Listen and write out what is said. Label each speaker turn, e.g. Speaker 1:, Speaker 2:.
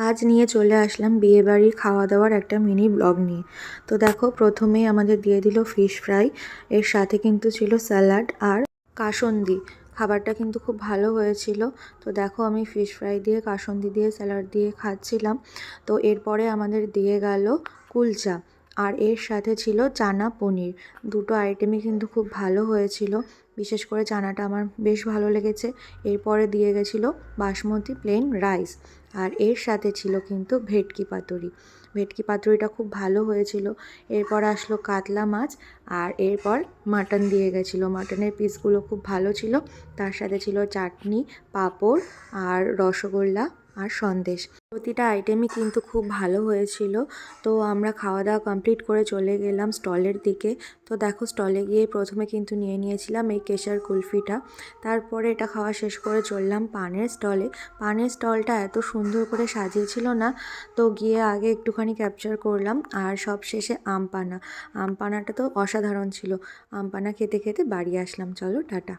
Speaker 1: আজ নিয়ে চলে আসলাম বিয়েবাড়ির খাওয়া দাওয়ার একটা মিনি ব্লগ নিয়ে। তো দেখো, প্রথমেই আমাদের দিয়ে দিল ফিশ ফ্রাই, এর সাথে কিন্তু ছিল স্যালাড আর কাসন্দি। খাবারটা কিন্তু খুব ভালো হয়েছিল। তো দেখো, আমি ফিশ ফ্রাই দিয়ে, কাসন্দি দিয়ে, স্যালাড দিয়ে খাচ্ছিলাম। তো এরপরে আমাদের দিয়ে গেল কুলচা, আর এর সাথে ছিল চানা পনির। দুটো আইটেমই কিন্তু খুব ভালো হয়েছিল, বিশেষ করে চানাটা আমার বেশ ভালো লেগেছে। এরপরে দিয়ে গেছিলো বাসমতি প্লেন রাইস, আর এর সাথে ছিল কিন্তু ভেটকি পাতুরি। ভেটকি পাতুরিটা খুব ভালো হয়েছিল। এরপর আসলো কাতলা মাছ, আর এরপর মাটন দিয়ে গেছিলো। মাটনের পিসগুলো খুব ভালো ছিল। তার সাথে ছিল চাটনি, পাঁপড় আর রসগোল্লা আর সন্দেশ। প্রতিটা আইটেমই কিন্তু খুব ভালো হয়েছিল। তো আমরা খাওয়া দাওয়া কমপ্লিট করে চলে গেলাম স্টলের দিকে। তো দেখো, স্টলে গিয়ে প্রথমে কিন্তু নিয়ে নিয়েছিলাম এই কেশর কুলফিটা। তারপরে এটা খাওয়া শেষ করে চললাম পানের স্টলে। পানের স্টলটা এত সুন্দর করে সাজিয়েছিল না, তো গিয়ে আগে একটুখানি ক্যাপচার করলাম। আর সব শেষে আমপানা। আমপানাটা তো অসাধারণ ছিল। আমপানা খেতে খেতে বাড়ি আসলাম। চলো টাটা।